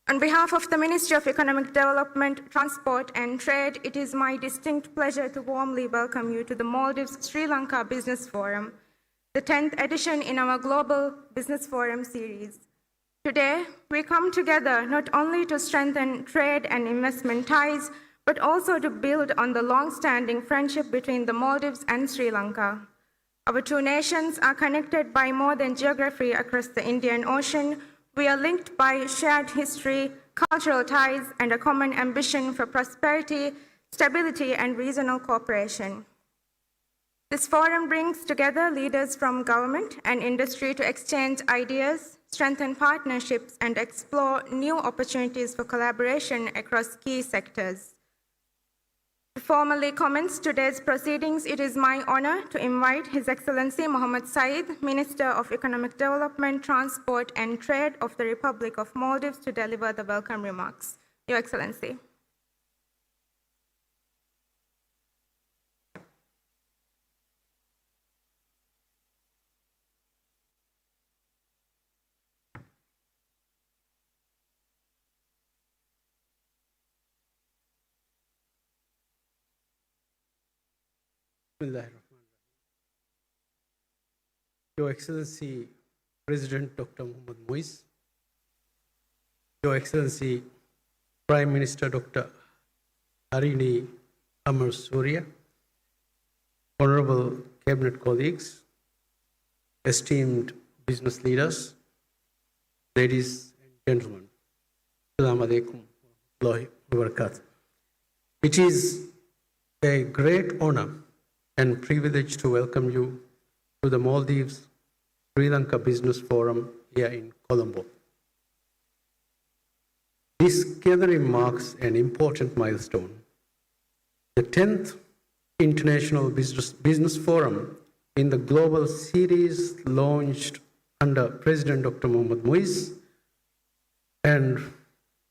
On behalf of the Ministry of Economic Development, Transport and Trade, it is my distinct pleasure to warmly welcome you to the Maldives Sri Lanka Business Forum, the 10th edition in our Global Business Forum series. Today, we come together not only to strengthen trade and investment ties, but also to build on the long-standing friendship between the Maldives and Sri Lanka. Our two nations are connected by more than geography across the Indian Ocean. We are linked by shared history, cultural ties, and a common ambition for prosperity, stability, and regional cooperation. This forum brings together leaders from government and industry to exchange ideas, strengthen partnerships, and explore new opportunities for collaboration across key sectors. To formally commence today's proceedings, it is my honor to invite His Excellency Mohammed Said, Minister of Economic Development, Transport and Trade of the Republic of Maldives, to deliver the welcome remarks. Your Excellency. Your Excellency President Dr. Mohammad Mois, Your Excellency Prime Minister Dr. Harini Amar Surya, Honorable Cabinet colleagues, esteemed business leaders, ladies and gentlemen, Assalamu alaikum wa rahmatullahi wa barakatuh. It is a great honor and privilege to welcome you to the Maldives Sri Lanka Business Forum here in Colombo. This gathering marks an important milestone. The 10th International Business Forum in the global series launched under President Dr. Mohammad Mois, and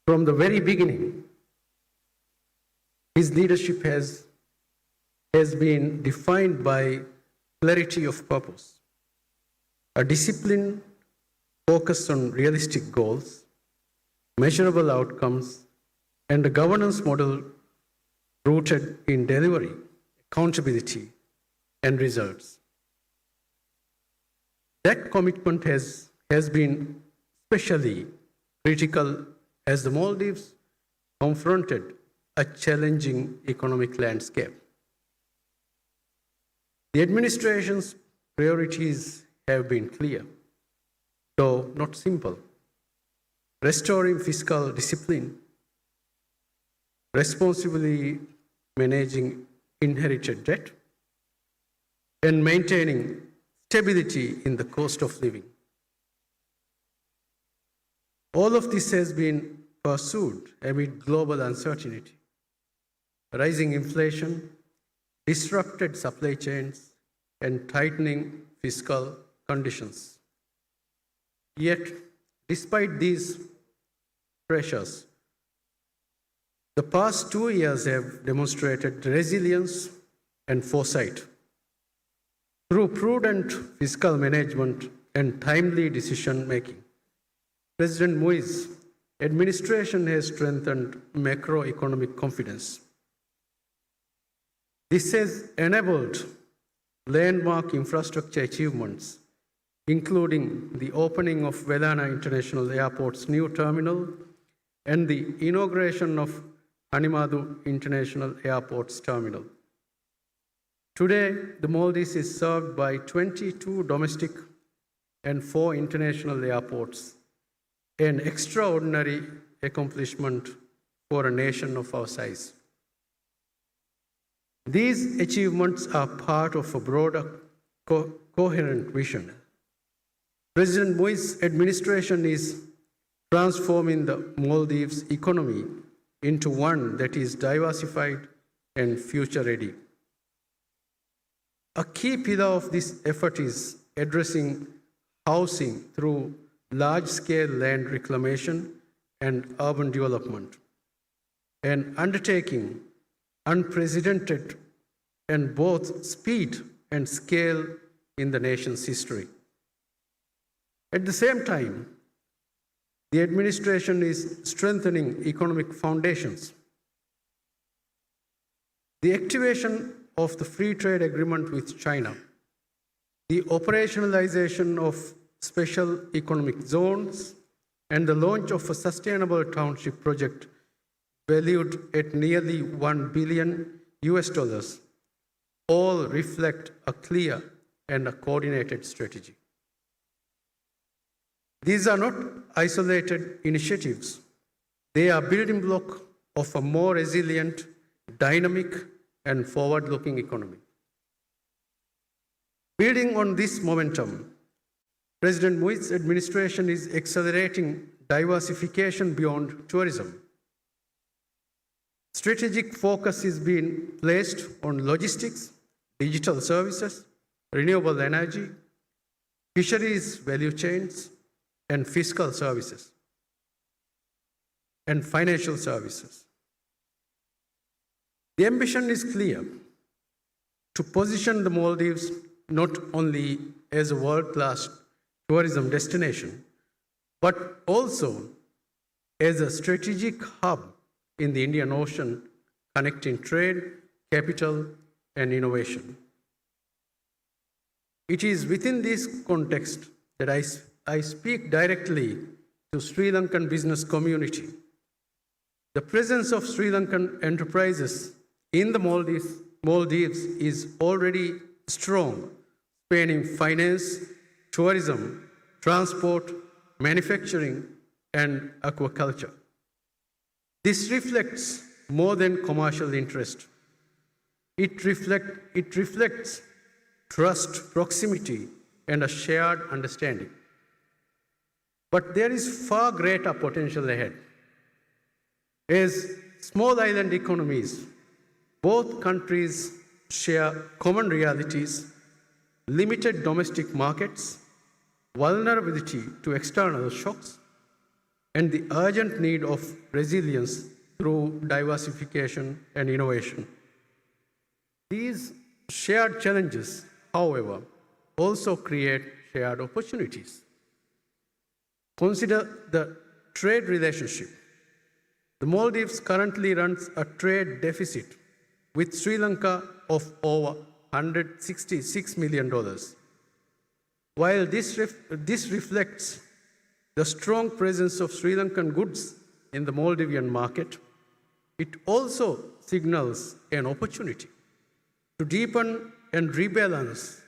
from the very beginning, his leadership has been defined by clarity of purpose, a discipline focused on realistic goals, measurable outcomes, and a governance model rooted in delivery, accountability, and results. That commitment has been especially critical as the Maldives confronted a challenging economic landscape. The administration's priorities have been clear, though not simple. Restoring fiscal discipline, responsibly managing inherited debt, and maintaining stability in the cost of living. All of this has been pursued amid global uncertainty, rising inflation, disrupted supply chains, and tightening fiscal conditions. Yet, despite these pressures, the past 2 years have demonstrated resilience and foresight. Through prudent fiscal management and timely decision-making, President Moi's administration has strengthened macroeconomic confidence. This has enabled landmark infrastructure achievements, including the opening of Welana International Airport's new terminal and the inauguration of Hanimadu International Airport's terminal. Today, the Maldives is served by 22 domestic and 4 international airports, an extraordinary accomplishment for a nation of our size. These achievements are part of a broader, coherent vision. President Moi's administration is transforming the Maldives economy into one that is diversified and future-ready. A key pillar of this effort is addressing housing through large-scale land reclamation and urban development, and undertaking unprecedented in both speed and scale in the nation's history. At the same time, the administration is strengthening economic foundations. The activation of the free trade agreement with China, the operationalization of special economic zones, and the launch of a sustainable township project valued at nearly $1 billion all reflect a clear and a coordinated strategy. These are not isolated initiatives. They are building block of a more resilient, dynamic, and forward-looking economy. Building on this momentum, President Muiz's administration is accelerating diversification beyond tourism. Strategic focus is being placed on logistics, digital services, renewable energy, fisheries value chains, and fiscal services, and financial services. The ambition is clear: to position the Maldives not only as a world-class tourism destination, but also as a strategic hub in the Indian Ocean, connecting trade, capital, and innovation. It is within this context that I speak directly to Sri Lankan business community. The presence of Sri Lankan enterprises in the Maldives is already strong, spanning finance, tourism, transport, manufacturing, and aquaculture. This reflects more than commercial interest. It reflects trust, proximity, and a shared understanding. But there is far greater potential ahead. As small island economies, both countries share common realities: limited domestic markets, vulnerability to external shocks, and the urgent need of resilience through diversification and innovation. These shared challenges, however, also create shared opportunities. Consider the trade relationship. The Maldives currently runs a trade deficit with Sri Lanka of over $166 million. While this reflects the strong presence of Sri Lankan goods in the Maldivian market, it also signals an opportunity to deepen and rebalance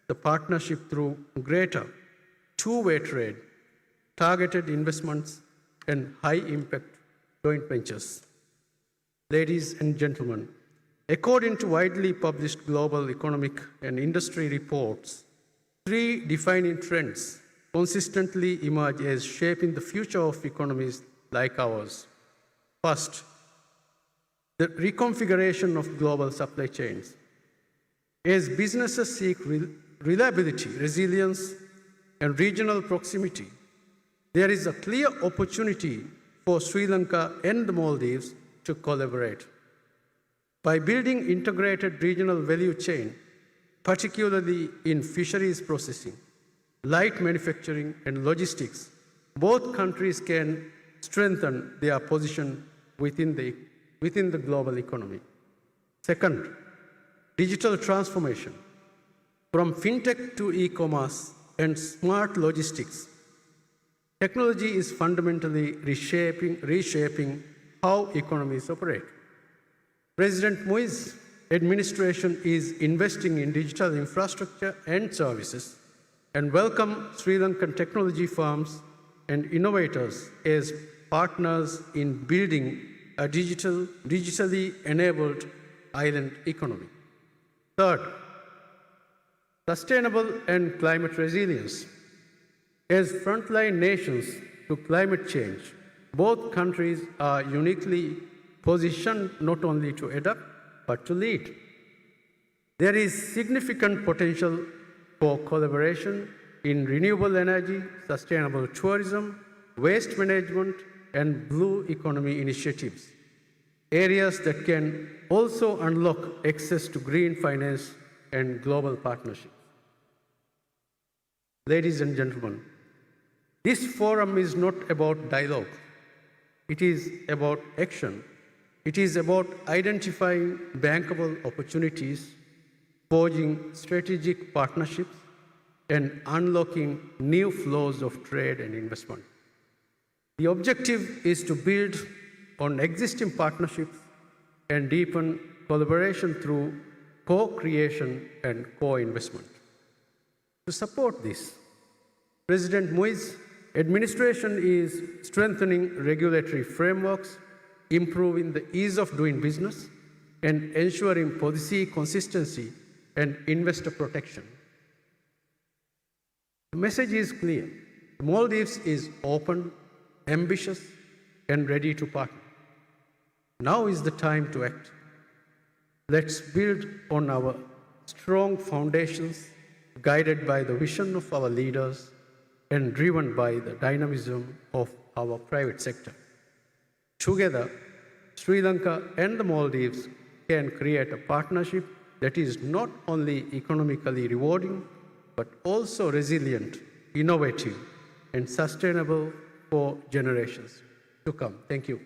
the partnership through greater two-way trade, targeted investments, and high-impact joint ventures. Ladies and gentlemen, according to widely published global economic and industry reports, three defining trends consistently emerge as shaping the future of economies like ours. First, the reconfiguration of global supply chains. As businesses seek reliability, resilience, and regional proximity, there is a clear opportunity for Sri Lanka and the Maldives to collaborate. By building integrated regional value chain, particularly in fisheries processing, light manufacturing, and logistics, both countries can strengthen their position within the global economy. Second, digital transformation. From fintech to e-commerce and smart logistics, technology is fundamentally reshaping how economies operate. President Muiz's administration is investing in digital infrastructure and services and welcome Sri Lankan technology firms and innovators as partners in building a digitally enabled island economy. Third, sustainable and climate resilience. As frontline nations to climate change, both countries are uniquely positioned not only to adapt, but to lead. There is significant potential for collaboration in renewable energy, sustainable tourism, waste management, and blue economy initiatives, areas that can also unlock access to green finance and global partnerships. Ladies and gentlemen, This forum is not about dialogue. It is about action. It is about identifying bankable opportunities, forging strategic partnerships, and unlocking new flows of trade and investment. The objective is to build on existing partnerships and deepen collaboration through co-creation and co-investment. To support this, President Muiz's administration is strengthening regulatory frameworks, improving the ease of doing business, and ensuring policy consistency and investor protection. The message is clear. The Maldives is open, ambitious, and ready to partner. Now is the time to act. Let's build on our strong foundations, guided by the vision of our leaders and driven by the dynamism of our private sector. Together, Sri Lanka and the Maldives can create a partnership that is not only economically rewarding, but also resilient, innovative, and sustainable for generations to come. Thank you.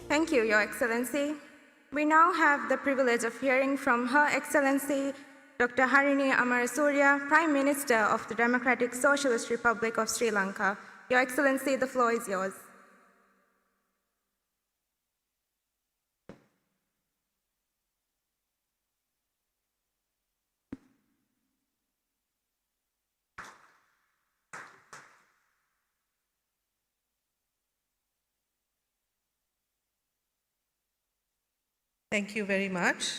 Thank you, Your Excellency. We now have the privilege of hearing from Her Excellency Dr. Harini Amarasuriya, Prime Minister of the Democratic Socialist Republic of Sri Lanka. Your Excellency, the floor is yours. Thank you very much.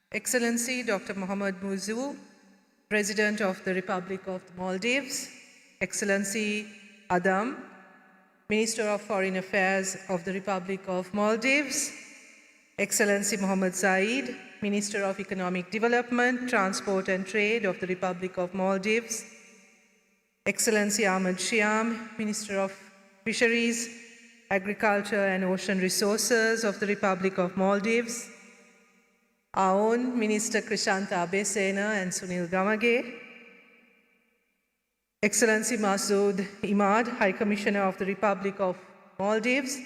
Excellency Dr. Mohamed Muizzu, President of the Republic of the Maldives, Excellency Adam, Minister of Foreign Affairs of the Republic of Maldives, Excellency Mohammed Saeed, Minister of Economic Development, Transport and Trade of the Republic of Maldives, Excellency Ahmed Shiam, Minister of Fisheries, Agriculture and Ocean Resources of the Republic of Maldives, our own Minister Krishanta Abesena and Sunil Gamage, Excellency Masood Imad, High Commissioner of the Republic of Maldives,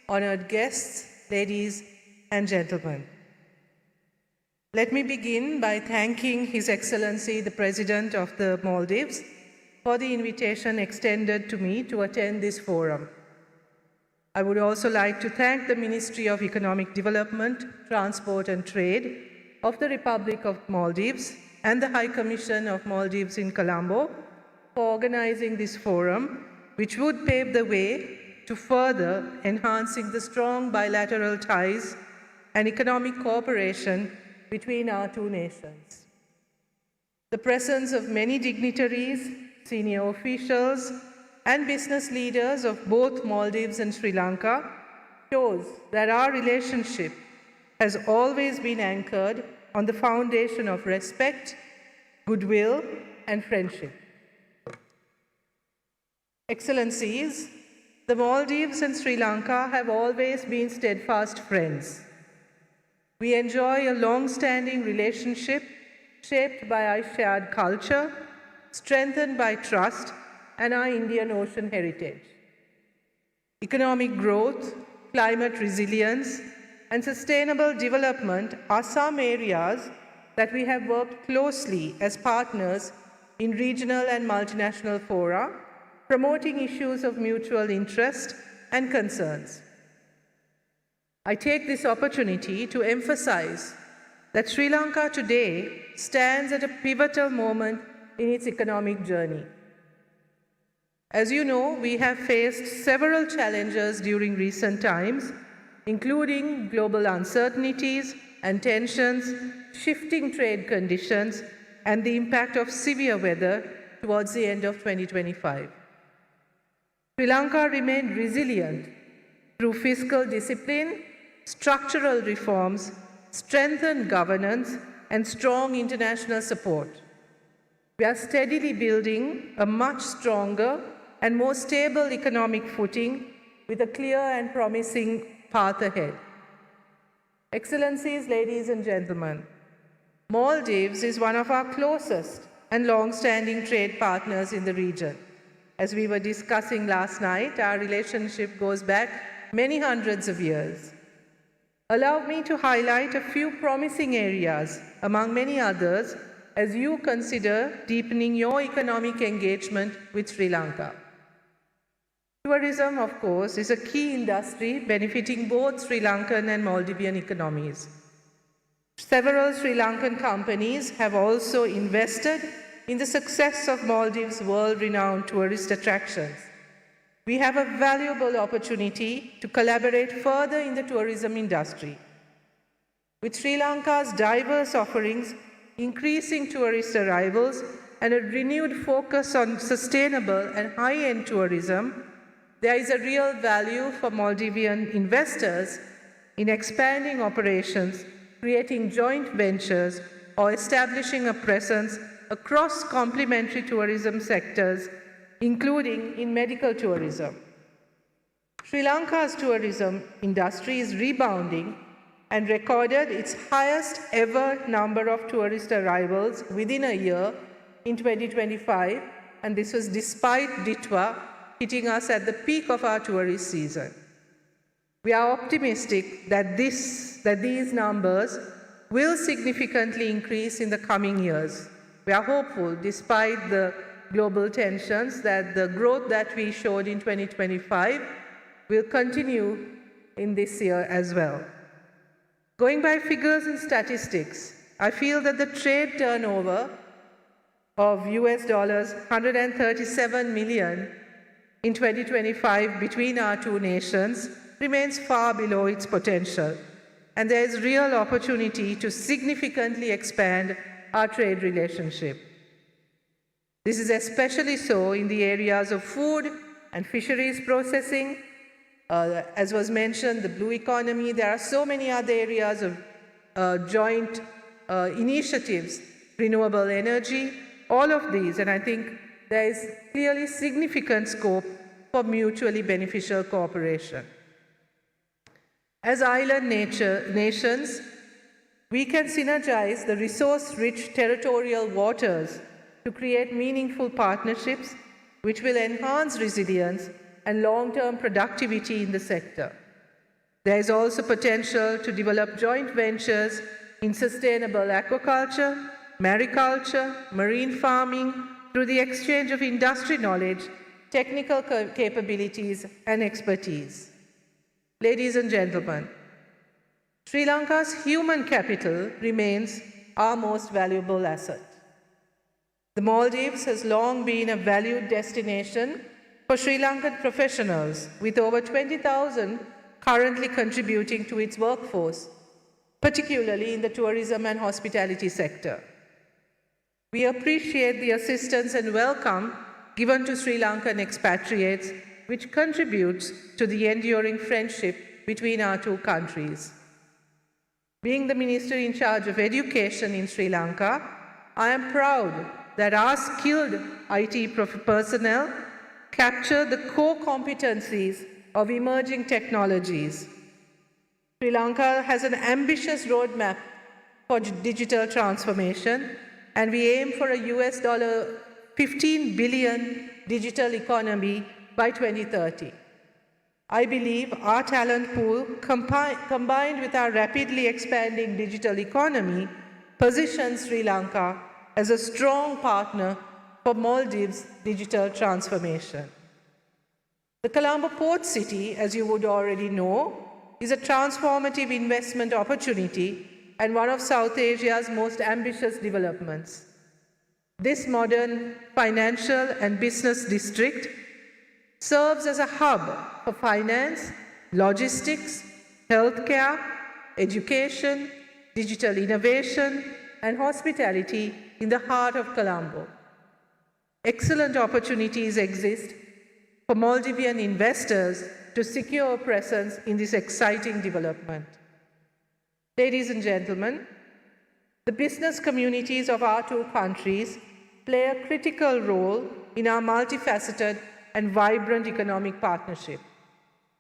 honored guests, ladies and gentlemen. Let me begin by thanking His Excellency the President of the Maldives for the invitation extended to me to attend this forum. I would also like to thank the Ministry of Economic Development, Transport and Trade of the Republic of Maldives and the High Commission of Maldives in Colombo for organizing this forum, which would pave the way to further enhancing the strong bilateral ties and economic cooperation between our two nations. The presence of many dignitaries, senior officials, and business leaders of both Maldives and Sri Lanka shows that our relationship has always been anchored on the foundation of respect, goodwill, and friendship. Excellencies, the Maldives and Sri Lanka have always been steadfast friends. We enjoy a long-standing relationship shaped by our shared culture, strengthened by trust, and our Indian Ocean heritage. Economic growth, climate resilience, and sustainable development are some areas that we have worked closely as partners in regional and multinational fora, promoting issues of mutual interest and concerns. I take this opportunity to emphasize that Sri Lanka today stands at a pivotal moment in its economic journey. As you know, we have faced several challenges during recent times, including global uncertainties and tensions, shifting trade conditions, and the impact of severe weather towards the end of 2025. Sri Lanka remained resilient through fiscal discipline, structural reforms, strengthened governance, and strong international support. We are steadily building a much stronger and more stable economic footing with a clear and promising path ahead. Excellencies, ladies and gentlemen, Maldives is one of our closest and long-standing trade partners in the region. As we were discussing last night, our relationship goes back many hundreds of years. Allow me to highlight a few promising areas, among many others, as you consider deepening your economic engagement with Sri Lanka. Tourism, of course, is a key industry benefiting both Sri Lankan and Maldivian economies. Several Sri Lankan companies have also invested in the success of Maldives' world-renowned tourist attractions. We have a valuable opportunity to collaborate further in the tourism industry. With Sri Lanka's diverse offerings, increasing tourist arrivals, and a renewed focus on sustainable and high-end tourism, there is a real value for Maldivian investors in expanding operations, creating joint ventures, or establishing a presence across complementary tourism sectors, including in medical tourism. Sri Lanka's tourism industry is rebounding and recorded its highest ever number of tourist arrivals within a year in 2025, and this was despite Ditwa hitting us at the peak of our tourist season. We are optimistic that these numbers will significantly increase in the coming years. We are hopeful, despite the global tensions, that the growth that we showed in 2025 will continue in this year as well. Going by figures and statistics, I feel that the trade turnover of US dollars 137 million in 2025 between our two nations remains far below its potential, and there is real opportunity to significantly expand our trade relationship. This is especially so in the areas of food and fisheries processing. As was mentioned, the blue economy. There are so many other areas of joint initiatives, renewable energy, all of these, and I think there is clearly significant scope for mutually beneficial cooperation. As island nations, we can synergize the resource-rich territorial waters to create meaningful partnerships which will enhance resilience and long-term productivity in the sector. There is also potential to develop joint ventures in sustainable aquaculture, mariculture, marine farming through the exchange of industry knowledge, technical capabilities, and expertise. Ladies and gentlemen, Sri Lanka's human capital remains our most valuable asset. The Maldives has long been a valued destination for Sri Lankan professionals, with over 20,000 currently contributing to its workforce, particularly in the tourism and hospitality sector. We appreciate the assistance and welcome given to Sri Lankan expatriates, which contributes to the enduring friendship between our two countries. Being the Minister in charge of education in Sri Lanka, I am proud that our skilled IT personnel capture the core competencies of emerging technologies. Sri Lanka has an ambitious roadmap for digital transformation, and we aim for a US $15 billion digital economy by 2030. I believe our talent pool, combined with our rapidly expanding digital economy, positions Sri Lanka as a strong partner for Maldives' digital transformation. The Colombo Port City, as you would already know, is a transformative investment opportunity and one of South Asia's most ambitious developments. This modern financial and business district serves as a hub for finance, logistics, healthcare, education, digital innovation, and hospitality in the heart of Colombo. Excellent opportunities exist for Maldivian investors to secure a presence in this exciting development. Ladies and gentlemen, the business communities of our two countries play a critical role in our multifaceted and vibrant economic partnership.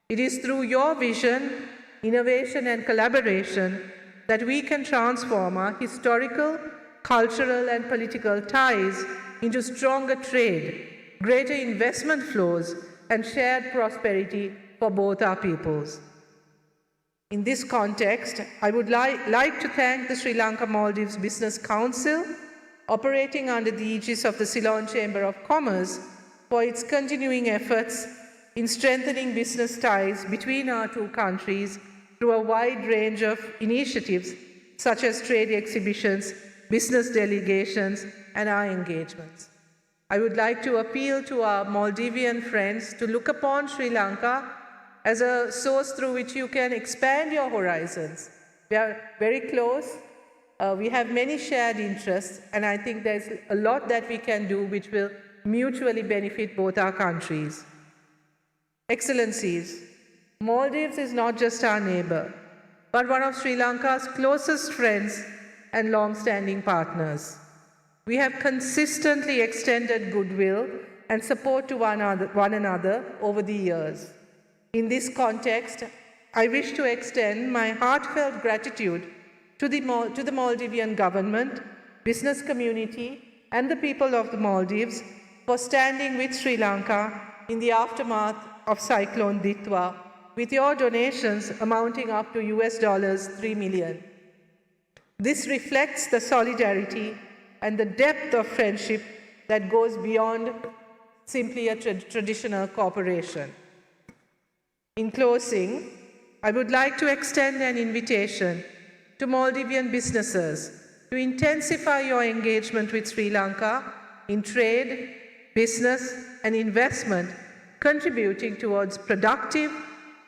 It is through your vision, innovation, and collaboration that we can transform our historical, cultural, and political ties into stronger trade, greater investment flows, and shared prosperity for both our peoples. In this context, I would like to thank the Sri Lanka Maldives Business Council, operating under the aegis of the Ceylon Chamber of Commerce, for its continuing efforts in strengthening business ties between our two countries through a wide range of initiatives such as trade exhibitions, business delegations, and our engagements. I would like to appeal to our Maldivian friends to look upon Sri Lanka as a source through which you can expand your horizons. We are very close. We have many shared interests, and I think there's a lot that we can do which will mutually benefit both our countries. Excellencies, Maldives is not just our neighbor, but one of Sri Lanka's closest friends and long-standing partners. We have consistently extended goodwill and support to one another over the years. In this context, I wish to extend my heartfelt gratitude to the Maldivian government, business community, and the people of the Maldives for standing with Sri Lanka in the aftermath of Cyclone Ditwa, with your donations amounting up to $3 million. This reflects the solidarity and the depth of friendship that goes beyond simply a traditional cooperation. In closing, I would like to extend an invitation to Maldivian businesses to intensify your engagement with Sri Lanka in trade, business, and investment, contributing towards productive,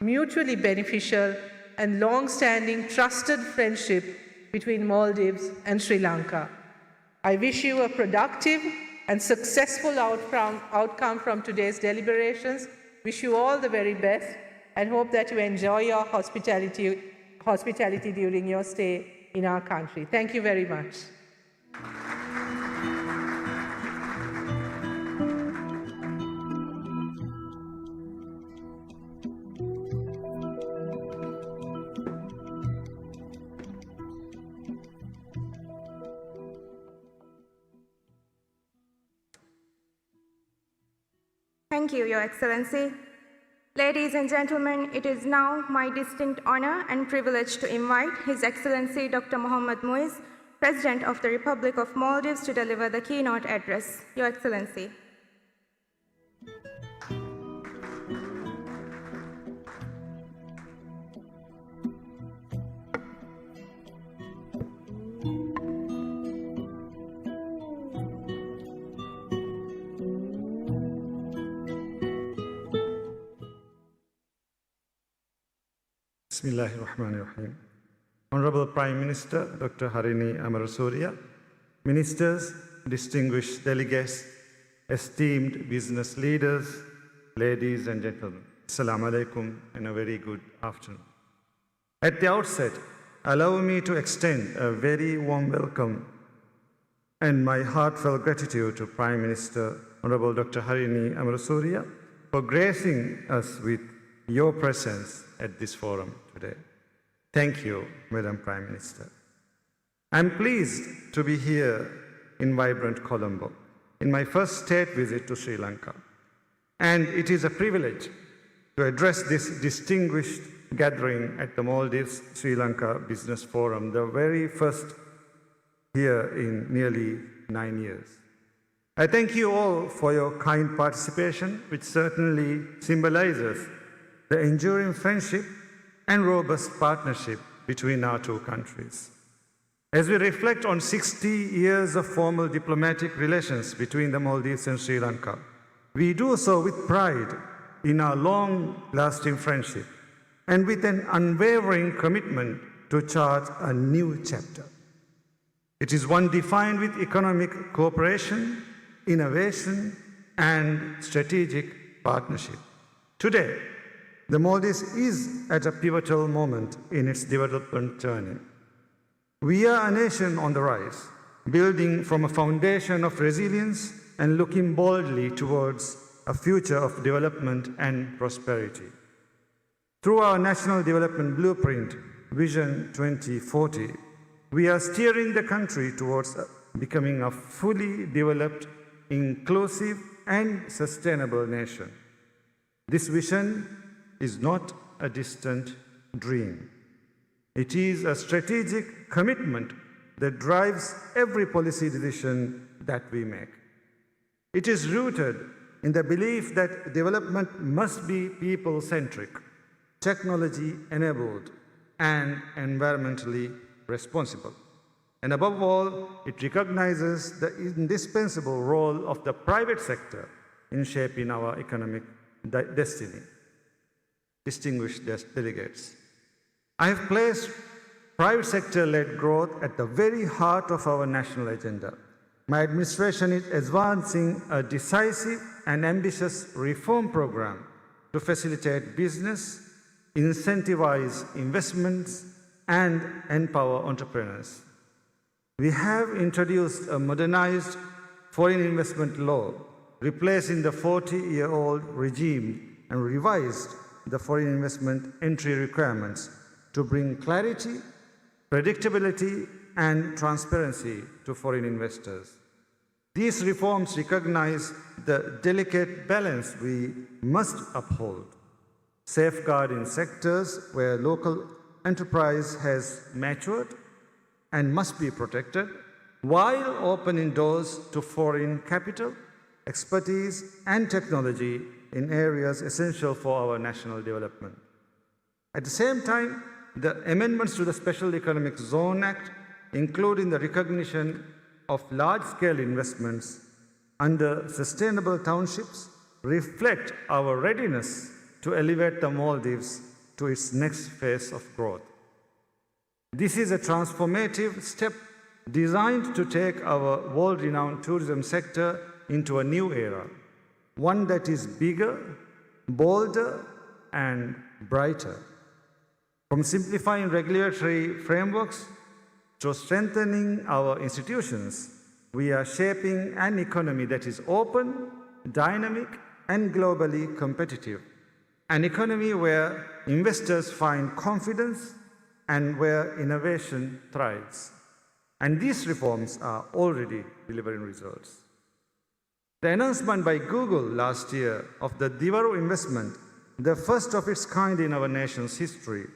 mutually beneficial, and long-standing trusted friendship between Maldives and Sri Lanka. I wish you a productive and successful outcome from today's deliberations. Wish you all the very best and hope that you enjoy your hospitality during your stay in our country. Thank you very much. Thank you, Your Excellency. Ladies and gentlemen, it is now my distinct honor and privilege to invite His Excellency Dr. Mohammad Muiz, President of the Republic of Maldives, to deliver the keynote address. Your Excellency. Bismillahirrahmanirrahim. Honorable Prime Minister Dr. Harini Amarasuriya, Ministers, distinguished delegates, esteemed business leaders, ladies and gentlemen, Assalamu alaikum and a very good afternoon. At the outset, allow me to extend a very warm welcome and my heartfelt gratitude to Prime Minister Honorable Dr. Harini Amarasuriya for gracing us with your presence at this forum today. Thank you, Madam Prime Minister. I'm pleased to be here in vibrant Colombo, in my first state visit to Sri Lanka. And it is a privilege to address this distinguished gathering at the Maldives Sri Lanka Business Forum, the very first here in nearly 9 years. I thank you all for your kind participation, which certainly symbolizes the enduring friendship and robust partnership between our two countries. As we reflect on 60 years of formal diplomatic relations between the Maldives and Sri Lanka, we do so with pride in our long-lasting friendship and with an unwavering commitment to chart a new chapter. It is one defined with economic cooperation, innovation, and strategic partnership. Today, the Maldives is at a pivotal moment in its development journey. We are a nation on the rise, building from a foundation of resilience and looking boldly towards a future of development and prosperity. Through our National Development Blueprint, Vision 2040, we are steering the country towards becoming a fully developed, inclusive, and sustainable nation. This vision is not a distant dream. It is a strategic commitment that drives every policy decision that we make. It is rooted in the belief that development must be people-centric, technology-enabled, and environmentally responsible. And above all, it recognizes the indispensable role of the private sector in shaping our economic destiny. Distinguished delegates, I have placed private sector-led growth at the very heart of our national agenda. My administration is advancing a decisive and ambitious reform program to facilitate business, incentivize investments, and empower entrepreneurs. We have introduced a modernized foreign investment law, replacing the 40-year-old regime, and revised the foreign investment entry requirements to bring clarity, predictability, and transparency to foreign investors. These reforms recognize the delicate balance we must uphold, safeguarding sectors where local enterprise has matured and must be protected, while opening doors to foreign capital, expertise, and technology in areas essential for our national development. At the same time, the amendments to the Special Economic Zone Act, including the recognition of large-scale investments under sustainable townships, reflect our readiness to elevate the Maldives to its next phase of growth. This is a transformative step designed to take our world-renowned tourism sector into a new era, one that is bigger, bolder, and brighter. From simplifying regulatory frameworks to strengthening our institutions, we are shaping an economy that is open, dynamic, and globally competitive. An economy where investors find confidence and where innovation thrives. And these reforms are already delivering results. The announcement by Google last year of the Divaru investment, the first of its kind in our nation's history,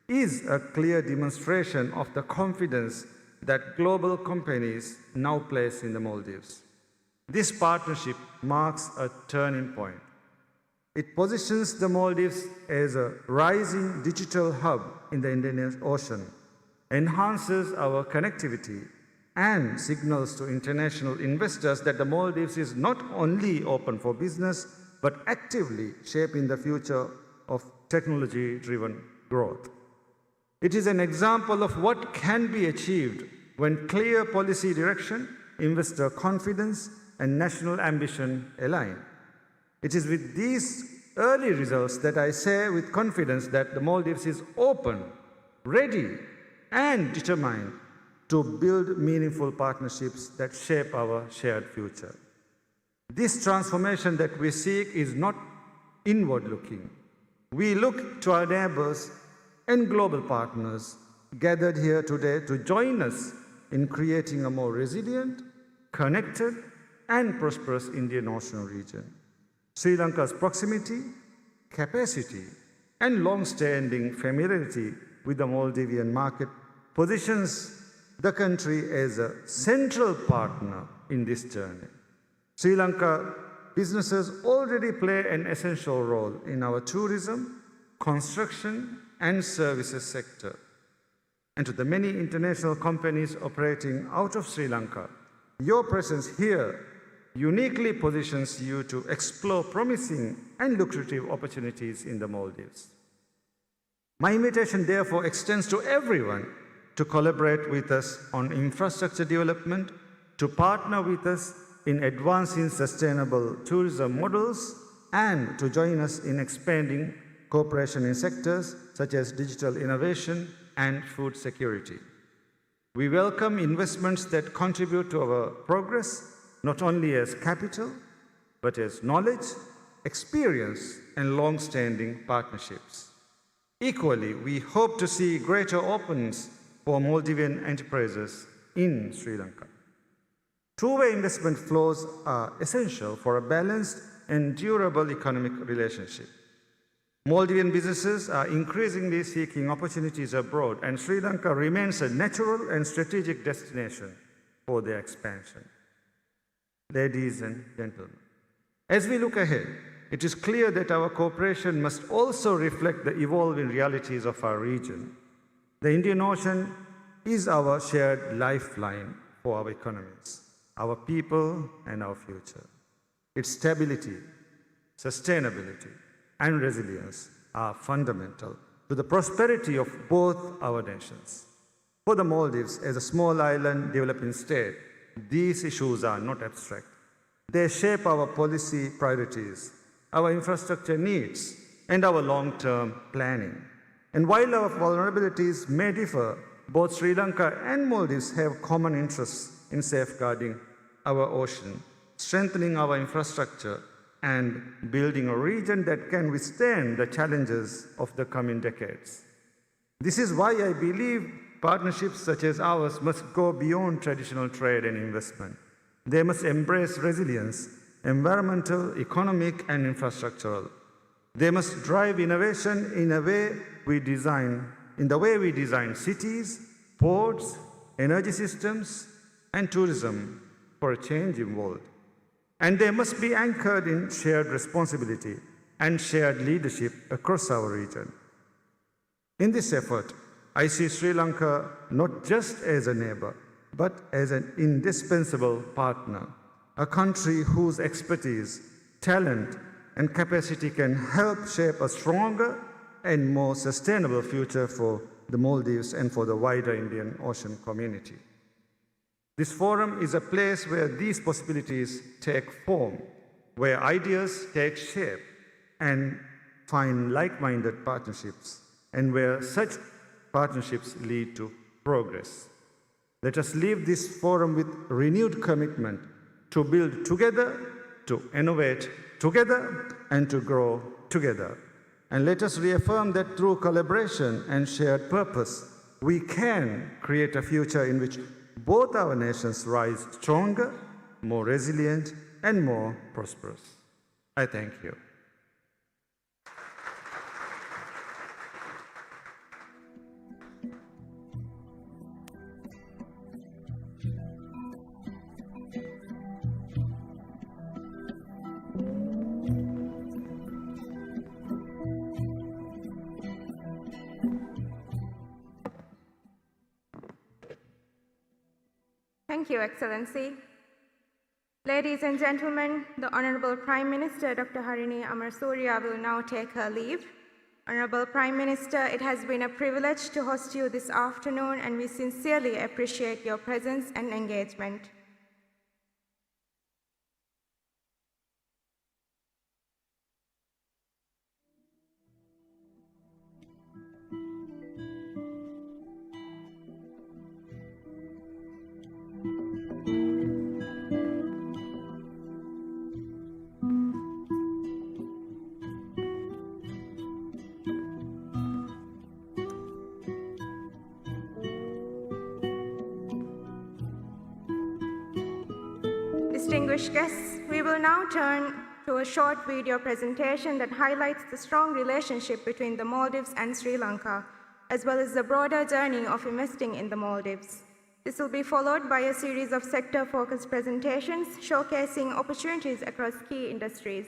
is a clear demonstration of the confidence that global companies now place in the Maldives. This partnership marks a turning point. It positions the Maldives as a rising digital hub in the Indian Ocean, enhances our connectivity, and signals to international investors that the Maldives is not only open for business, but actively shaping the future of technology-driven growth. It is an example of what can be achieved when clear policy direction, investor confidence, and national ambition align. It is with these early results that I say with confidence that the Maldives is open, ready, and determined to build meaningful partnerships that shape our shared future. This transformation that we seek is not inward-looking. We look to our neighbors and global partners gathered here today to join us in creating a more resilient, connected, and prosperous Indian Ocean region. Sri Lanka's proximity, capacity, and long-standing familiarity with the Maldivian market positions the country as a central partner in this journey. Sri Lanka businesses already play an essential role in our tourism, construction, and services sector. And to the many international companies operating out of Sri Lanka, your presence here uniquely positions you to explore promising and lucrative opportunities in the Maldives. My invitation, therefore, extends to everyone to collaborate with us on infrastructure development, to partner with us in advancing sustainable tourism models, and to join us in expanding cooperation in sectors such as digital innovation and food security. We welcome investments that contribute to our progress, not only as capital, but as knowledge, experience, and long-standing partnerships. Equally, we hope to see greater openness for Maldivian enterprises in Sri Lanka. Two-way investment flows are essential for a balanced and durable economic relationship. Maldivian businesses are increasingly seeking opportunities abroad, and Sri Lanka remains a natural and strategic destination for their expansion. Ladies and gentlemen, as we look ahead, it is clear that our cooperation must also reflect the evolving realities of our region. The Indian Ocean is our shared lifeline for our economies, our people, and our future. Its stability, sustainability, and resilience are fundamental to the prosperity of both our nations. For the Maldives, as a small island developing state, these issues are not abstract. They shape our policy priorities, our infrastructure needs, and our long-term planning. And while our vulnerabilities may differ, both Sri Lanka and Maldives have common interests in safeguarding our ocean, strengthening our infrastructure, and building a region that can withstand the challenges of the coming decades. This is why I believe partnerships such as ours must go beyond traditional trade and investment. They must embrace resilience, environmental, economic, and infrastructural. They must drive innovation in the way we design cities, ports, energy systems, and tourism for a changing world. And they must be anchored in shared responsibility and shared leadership across our region. In this effort, I see Sri Lanka not just as a neighbor, but as an indispensable partner, a country whose expertise, talent, and capacity can help shape a stronger and more sustainable future for the Maldives and for the wider Indian Ocean community. This forum is a place where these possibilities take form, where ideas take shape and find like-minded partnerships, and where such partnerships lead to progress. Let us leave this forum with renewed commitment to build together, to innovate together, and to grow together. And let us reaffirm that through collaboration and shared purpose, we can create a future in which both our nations rise stronger, more resilient, and more prosperous. I thank you. Thank you, Excellency. Ladies and gentlemen, the Honorable Prime Minister, Dr. Harini Amarasuriya, will now take her leave. Honorable Prime Minister, it has been a privilege to host you this afternoon, and we sincerely appreciate your presence and engagement. Distinguished guests, we will now turn to a short video presentation that highlights the strong relationship between the Maldives and Sri Lanka, as well as the broader journey of investing in the Maldives. This will be followed by a series of sector-focused presentations showcasing opportunities across key industries.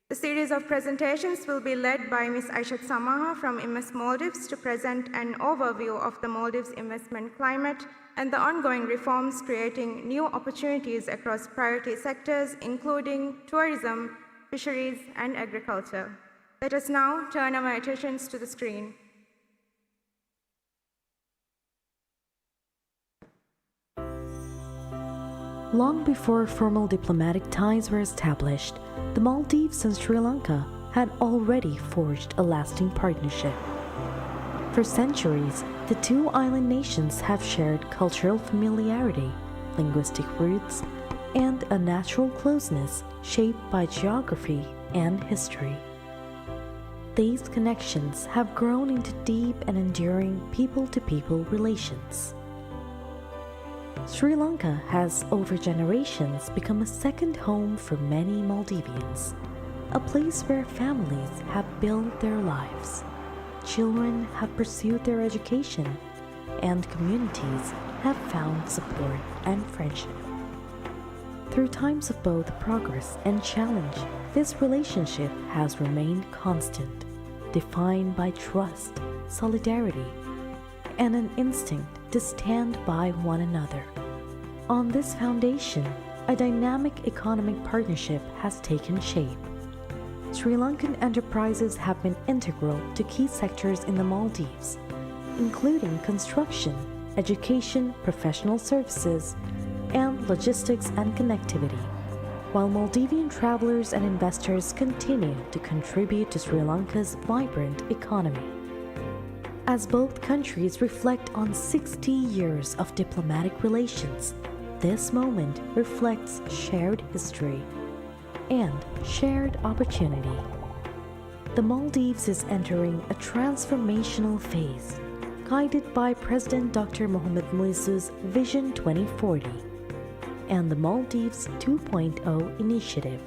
The series of presentations will be led by Ms. Aishat Samaha from Invest Maldives to present an overview of the Maldives investment climate and the ongoing reforms creating new opportunities across priority sectors, including tourism, fisheries, and agriculture. Let us now turn our attentions to the screen. Long before formal diplomatic ties were established, the Maldives and Sri Lanka had already forged a lasting partnership. For centuries, the two island nations have shared cultural familiarity, linguistic roots, and a natural closeness shaped by geography and history. These connections have grown into deep and enduring people-to-people relations. Sri Lanka has, over generations, become a second home for many Maldivians, a place where families have built their lives, children have pursued their education, and communities have found support and friendship. Through times of both progress and challenge, this relationship has remained constant, defined by trust, solidarity, and an instinct to stand by one another. On this foundation, a dynamic economic partnership has taken shape. Sri Lankan enterprises have been integral to key sectors in the Maldives, including construction, education, professional services, and logistics and connectivity, while Maldivian travelers and investors continue to contribute to Sri Lanka's vibrant economy. As both countries reflect on 60 years of diplomatic relations, this moment reflects shared history and shared opportunity. The Maldives is entering a transformational phase, guided by President Dr. Mohamed Muissu's Vision 2040 and the Maldives 2.0 initiative,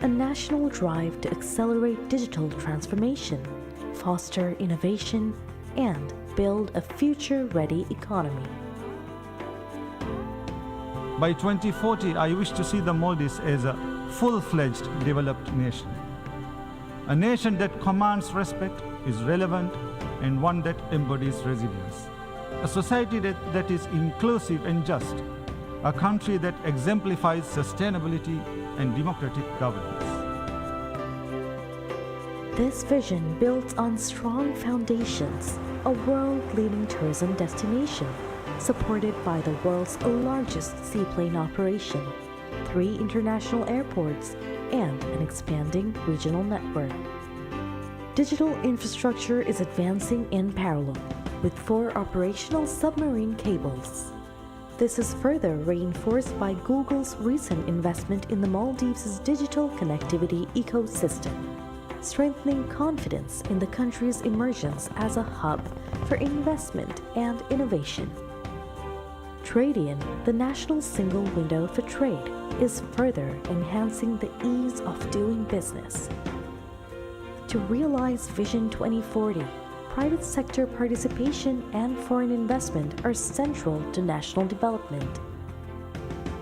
a national drive to accelerate digital transformation, foster innovation, and build a future-ready economy. By 2040, I wish to see the Maldives as a full-fledged developed nation. A nation that commands respect, is relevant, and one that embodies resilience. A society that is inclusive and just. A country that exemplifies sustainability and democratic governance. This vision builds on strong foundations, a world-leading tourism destination, supported by the world's largest seaplane operation, 3 international airports, and an expanding regional network. Digital infrastructure is advancing in parallel, with 4 operational submarine cables. This is further reinforced by Google's recent investment in the Maldives' digital connectivity ecosystem, strengthening confidence in the country's emergence as a hub for investment and innovation. Tradian, the national single window for trade, is further enhancing the ease of doing business. To realize Vision 2040, private sector participation and foreign investment are central to national development.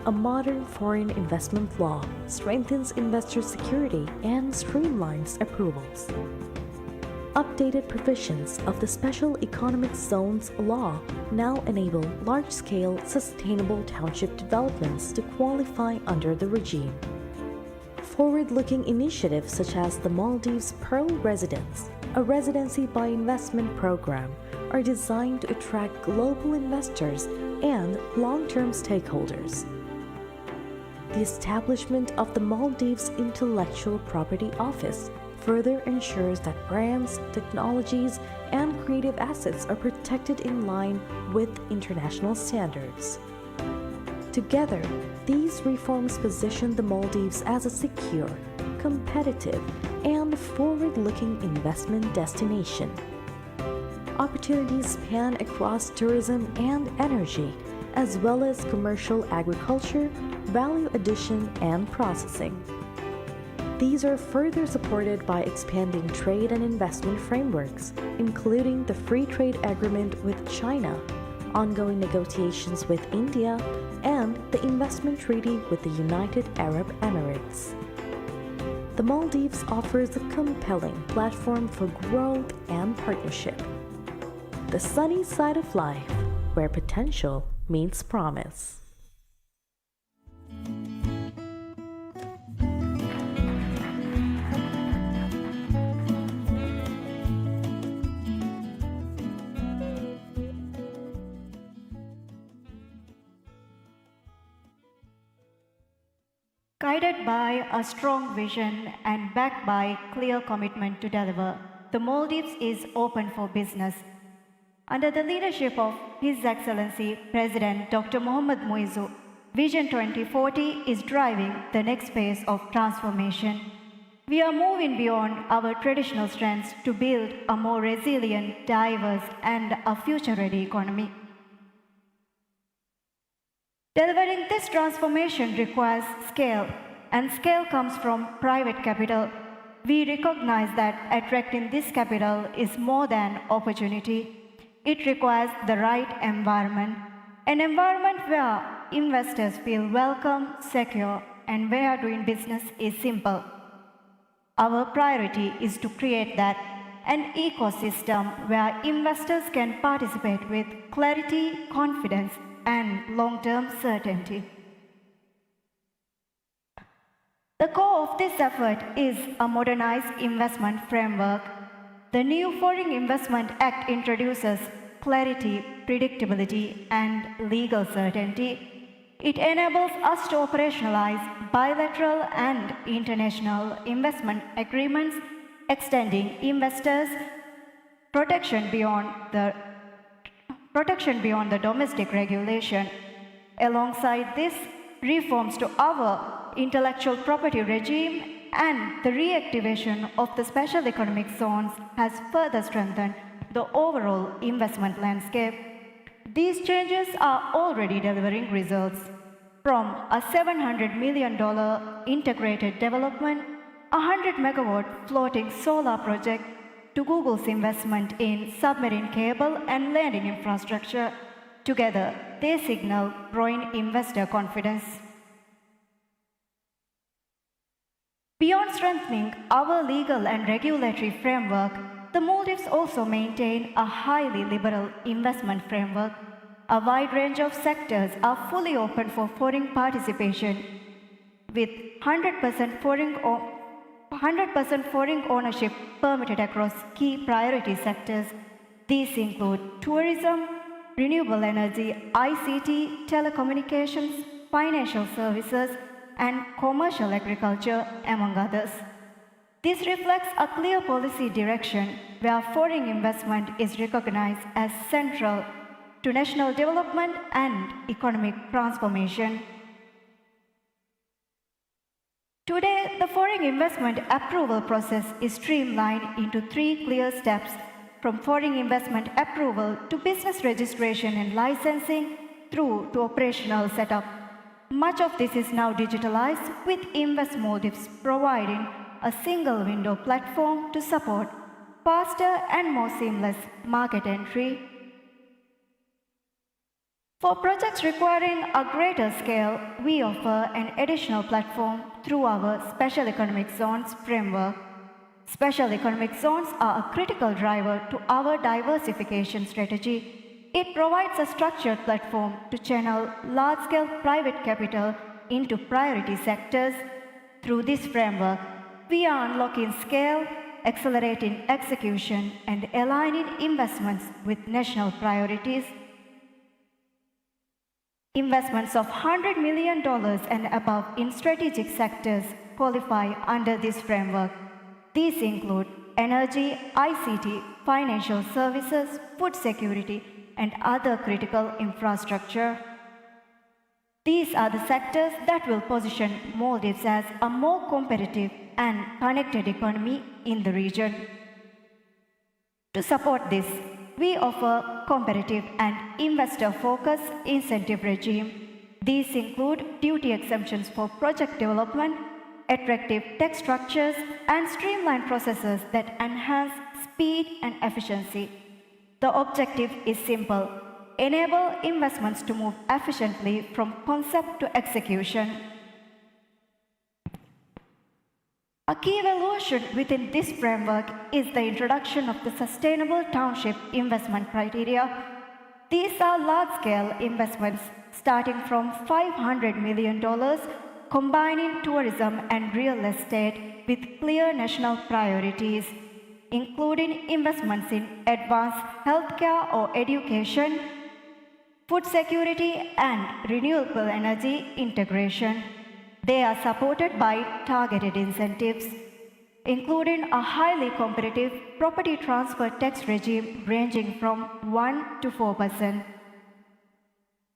A modern foreign investment law strengthens investor security and streamlines approvals. Updated provisions of the Special Economic Zones Law now enable large-scale sustainable township developments to qualify under the regime. Forward-looking initiatives such as the Maldives Pearl Residence, a residency by investment program, are designed to attract global investors and long-term stakeholders. The establishment of the Maldives Intellectual Property Office further ensures that brands, technologies, and creative assets are protected in line with international standards. Together, these reforms position the Maldives as a secure, competitive, and forward-looking investment destination. Opportunities span across tourism and energy, as well as commercial agriculture, value addition, and processing. These are further supported by expanding trade and investment frameworks, including the Free Trade Agreement with China, ongoing negotiations with India, and the investment treaty with the United Arab Emirates. The Maldives offers a compelling platform for growth and partnership. The sunny side of life, where potential meets promise. Guided by a strong vision and backed by clear commitment to deliver, the Maldives is open for business Under the leadership of His Excellency President Dr. Mohammad Muizzu, Vision 2040 is driving the next phase of transformation. We are moving beyond our traditional strengths to build a more resilient, diverse, and a future-ready economy. Delivering this transformation requires scale, and scale comes from private capital. We recognize that attracting this capital is more than opportunity. It requires the right environment, an environment where investors feel welcome, secure, and where doing business is simple. Our priority is to create that, an ecosystem where investors can participate with clarity, confidence, and long-term certainty. The core of this effort is a modernized investment framework. The new Foreign Investment Act introduces clarity, predictability, and legal certainty. It enables us to operationalize bilateral and international investment agreements, extending investors' protection beyond the domestic regulation. Alongside this, reforms to our intellectual property regime and the reactivation of the special economic zones has further strengthened the overall investment landscape. These changes are already delivering results. From a $700 million integrated development, a 100-megawatt floating solar project, to Google's investment in submarine cable and landing infrastructure. Together, they signal growing investor confidence. Beyond strengthening our legal and regulatory framework, the Maldives also maintain a highly liberal investment framework. A wide range of sectors are fully open for foreign participation, with 100% foreign ownership permitted across key priority sectors. These include tourism, renewable energy, ICT, telecommunications, financial services, and commercial agriculture, among others. This reflects a clear policy direction where foreign investment is recognized as central to national development and economic transformation. Today, the foreign investment approval process is streamlined into 3 clear steps, from foreign investment approval to business registration and licensing through to operational setup. Much of this is now digitalized, with Invest Maldives providing a single window platform to support faster and more seamless market entry. For projects requiring a greater scale, we offer an additional platform through our Special Economic Zones framework. Special Economic Zones are a critical driver to our diversification strategy. It provides a structured platform to channel large-scale private capital into priority sectors. Through this framework, we are unlocking scale, accelerating execution, and aligning investments with national priorities. Investments of $100 million and above in strategic sectors qualify under this framework. These include energy, ICT, financial services, food security, and other critical infrastructure. These are the sectors that will position Maldives as a more competitive and connected economy in the region. To support this, we offer competitive and investor-focused incentive regime. These include duty exemptions for project development, attractive tax structures, and streamlined processes that enhance speed and efficiency. The objective is simple: enable investments to move efficiently from concept to execution. A key evolution within this framework is the introduction of the Sustainable Township Investment Criteria. These are large-scale investments starting from $500 million, combining tourism and real estate with clear national priorities, including investments in advanced healthcare or education, food security, and renewable energy integration. They are supported by targeted incentives. including a highly competitive property transfer tax regime ranging from 1 to 4%.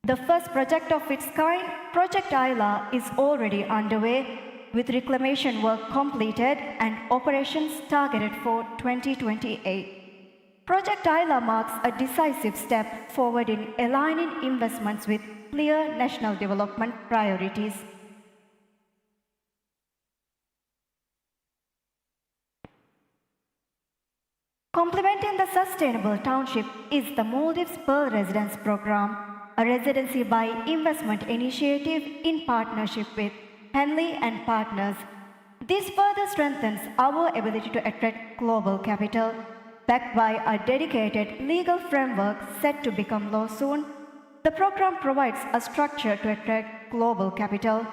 The first project of its kind, Project Isla, is already underway, with reclamation work completed and operations targeted for 2028. Project Isla marks a decisive step forward in aligning investments with clear national development priorities. Complementing the Sustainable Township is the Maldives Pearl Residence Program, a residency by investment initiative in partnership with Henley and Partners. This further strengthens our ability to attract global capital. Backed by a dedicated legal framework set to become law soon, the program provides a structure to attract global capital.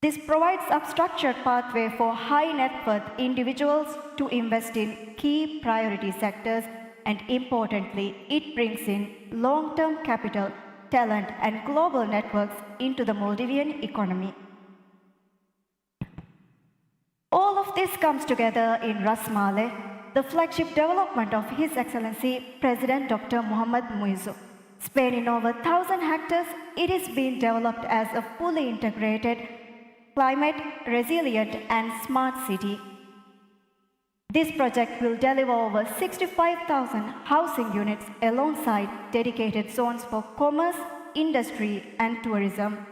This provides a structured pathway for high net worth individuals to invest in key priority sectors, and importantly, it brings in long-term capital, talent, and global networks into the Maldivian economy. All of this comes together in Ras Maleh, the flagship development of His Excellency President Dr. Mohammad Muizzu. Spanning over 1,000 hectares, it is being developed as a fully integrated, climate resilient and smart city. This project will deliver over 65,000 housing units alongside dedicated zones for commerce, industry and tourism.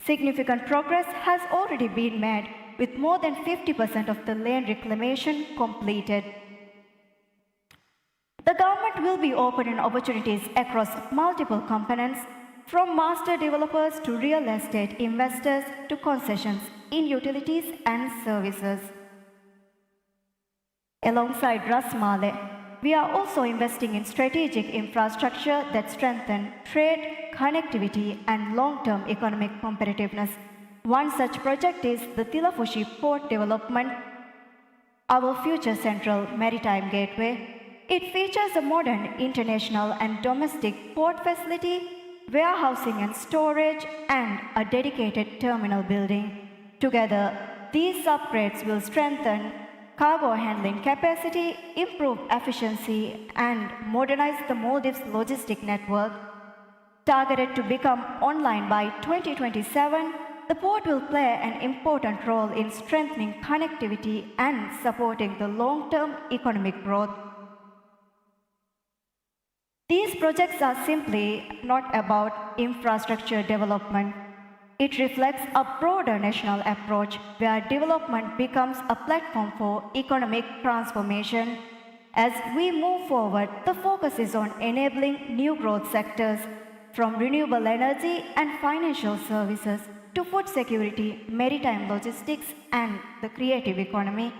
Significant progress has already been made, with more than 50% of the land reclamation completed. The government will be opening opportunities across multiple components, from master developers to real estate investors to concessions in utilities and services. Alongside Ras Maleh, we are also investing in strategic infrastructure that strengthen trade, connectivity, and long-term economic competitiveness. One such project is the Tilafushi Port Development, our future central maritime gateway. It features a modern international and domestic port facility, warehousing and storage, and a dedicated terminal building. Together, these upgrades will strengthen cargo handling capacity, improve efficiency, and modernize the Maldives logistic network. Targeted to become online by 2027, the port will play an important role in strengthening connectivity and supporting the long-term economic growth. These projects are simply not about infrastructure development. It reflects a broader national approach where development becomes a platform for economic transformation. As we move forward, the focus is on enabling new growth sectors, from renewable energy and financial services to food security, maritime logistics, and the creative economy.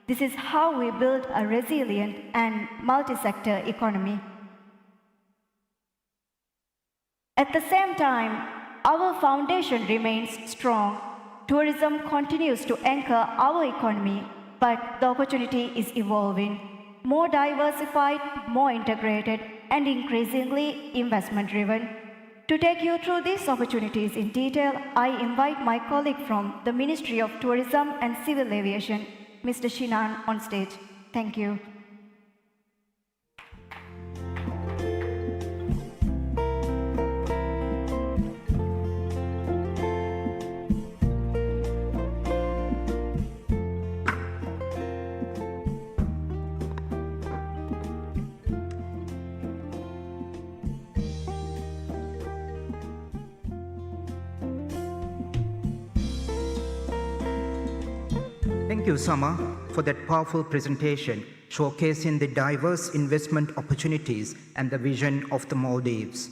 This is how we build a resilient and multi-sector economy. At the same time, our foundation remains strong. Tourism continues to anchor our economy, but the opportunity is evolving. More diversified, more integrated, and increasingly investment-driven. To take you through these opportunities in detail, I invite my colleague from the Ministry of Tourism and Civil Aviation, Mr. Shinan, on stage. Thank you. Thank you, Sama, for that powerful presentation showcasing the diverse investment opportunities and the vision of the Maldives.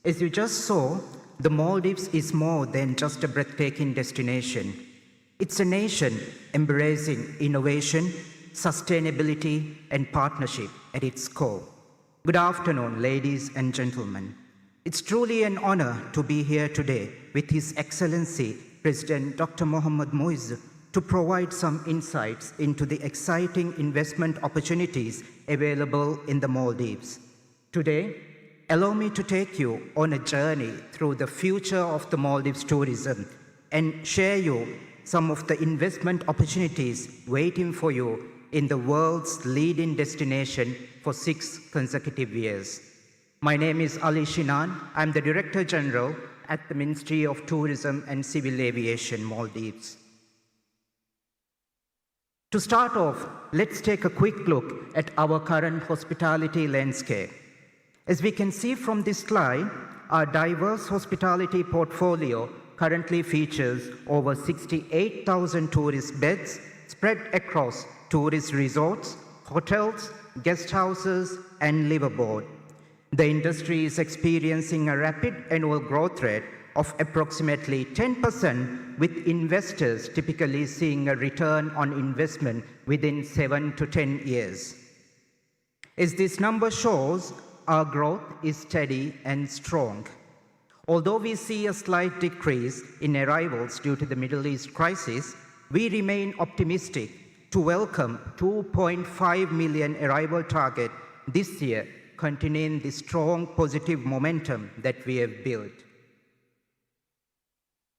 As you just saw, the Maldives is more than just a breathtaking destination. It's a nation embracing innovation, sustainability, and partnership at its core. Good afternoon, ladies and gentlemen. It's truly an honor to be here today with His Excellency President Dr. Mohammad Muizzu to provide some insights into the exciting investment opportunities available in the Maldives. Today, allow me to take you on a journey through the future of the Maldives tourism, and share you some of the investment opportunities waiting for you in the world's leading destination for 6 consecutive years. My name is Ali Shinan. I'm the Director General at the Ministry of Tourism and Civil Aviation, Maldives. To start off, let's take a quick look at our current hospitality landscape. As we can see from this slide, our diverse hospitality portfolio currently features over 68,000 tourist beds spread across tourist resorts, hotels, guest houses, and liveaboard. The industry is experiencing a rapid annual growth rate of approximately 10%, with investors typically seeing a return on investment within 7 to 10 years. As this number shows, our growth is steady and strong. Although we see a slight decrease in arrivals due to the Middle East crisis, we remain optimistic to welcome 2.5 million arrival target this year, continuing the strong positive momentum that we have built.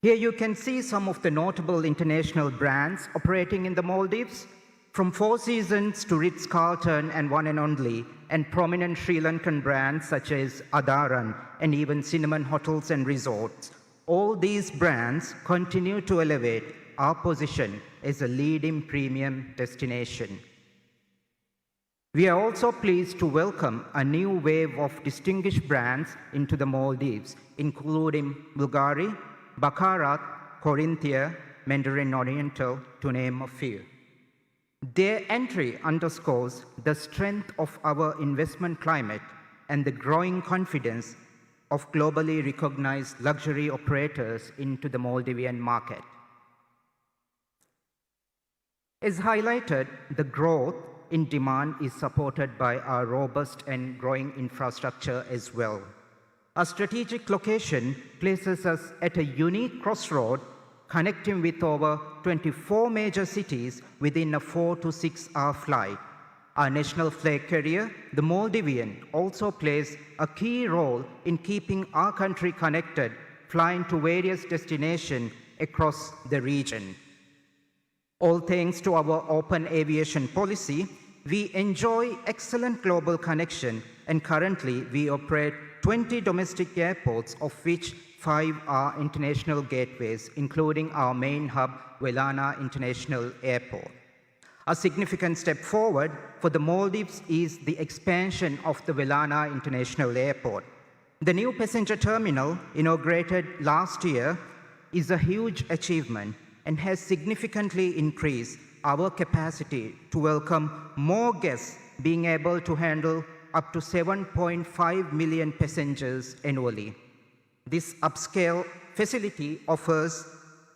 Here you can see some of the notable international brands operating in the Maldives, from Four Seasons to Ritz-Carlton and One and Only, and prominent Sri Lankan brands such as Adaran and even Cinnamon Hotels and Resorts. All these brands continue to elevate our position as a leading premium destination. We are also pleased to welcome a new wave of distinguished brands into the Maldives, including Bulgari, Baccarat, Corinthia, Mandarin Oriental, to name a few. Their entry underscores the strength of our investment climate and the growing confidence of globally recognized luxury operators into the Maldivian market. As highlighted, the growth in demand is supported by our robust and growing infrastructure as well. Our strategic location places us at a unique crossroad, connecting with over 24 major cities within a 4 to 6 hour flight. Our national flag carrier, the Maldivian, also plays a key role in keeping our country connected, flying to various destinations across the region. All thanks to our open aviation policy, we enjoy excellent global connection, and currently we operate 20 domestic airports, of which 5 are international gateways, including our main hub, Welana International Airport. A significant step forward for the Maldives is the expansion of the Welana International Airport. The new passenger terminal, inaugurated last year, is a huge achievement and has significantly increased our capacity to welcome more guests, being able to handle up to 7.5 million passengers annually. This upscale facility offers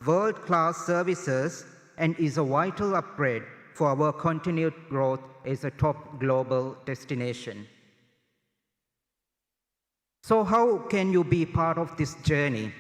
world-class services and is a vital upgrade for our continued growth as a top global destination. So how can you be part of this journey?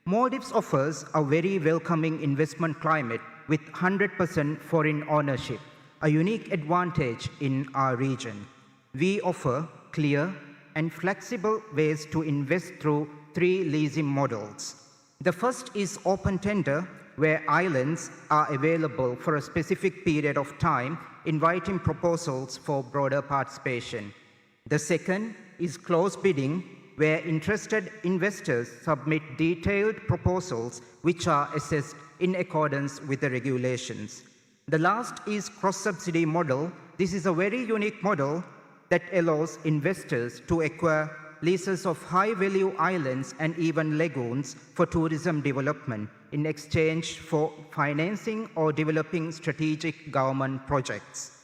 Maldives offers a very welcoming investment climate with 100% foreign ownership, a unique advantage in our region. We offer clear and flexible ways to invest through 3 leasing models. The first is open tender, where islands are available for a specific period of time, inviting proposals for broader participation. The second is closed bidding, where interested investors submit detailed proposals which are assessed in accordance with the regulations. The last is cross-subsidy model. This is a very unique model that allows investors to acquire leases of high-value islands and even lagoons for tourism development in exchange for financing or developing strategic government projects.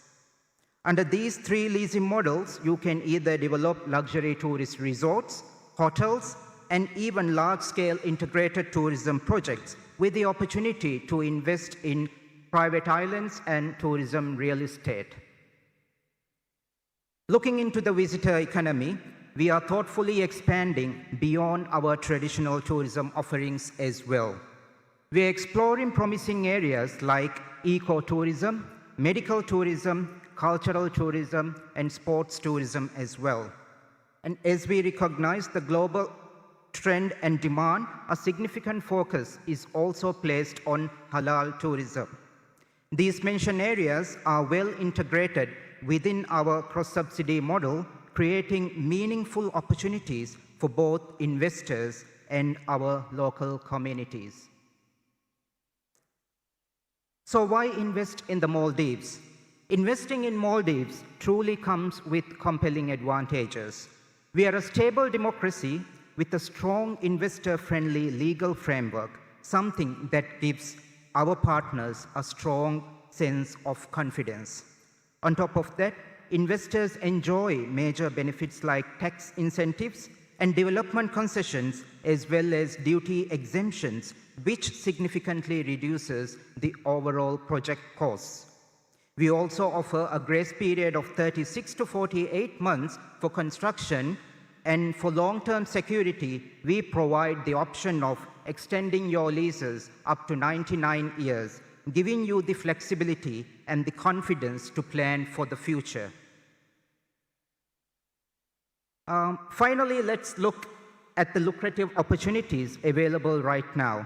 Under these 3 leasing models, you can either develop luxury tourist resorts, hotels, and even large-scale integrated tourism projects with the opportunity to invest in private islands and tourism real estate. Looking into the visitor economy, we are thoughtfully expanding beyond our traditional tourism offerings as well. We are exploring promising areas like eco-tourism, medical tourism, cultural tourism, and sports tourism as well. And as we recognize the global trend and demand, a significant focus is also placed on halal tourism. These mentioned areas are well integrated within our cross-subsidy model, creating meaningful opportunities for both investors and our local communities. So why invest in the Maldives? Investing in Maldives truly comes with compelling advantages. We are a stable democracy with a strong investor-friendly legal framework, something that gives our partners a strong sense of confidence. On top of that, investors enjoy major benefits like tax incentives and development concessions, as well as duty exemptions, which significantly reduces the overall project costs. We also offer a grace period of 36 to 48 months for construction, and for long-term security, we provide the option of extending your leases up to 99 years, giving you the flexibility and the confidence to plan for the future. Finally, let's look at the lucrative opportunities available right now.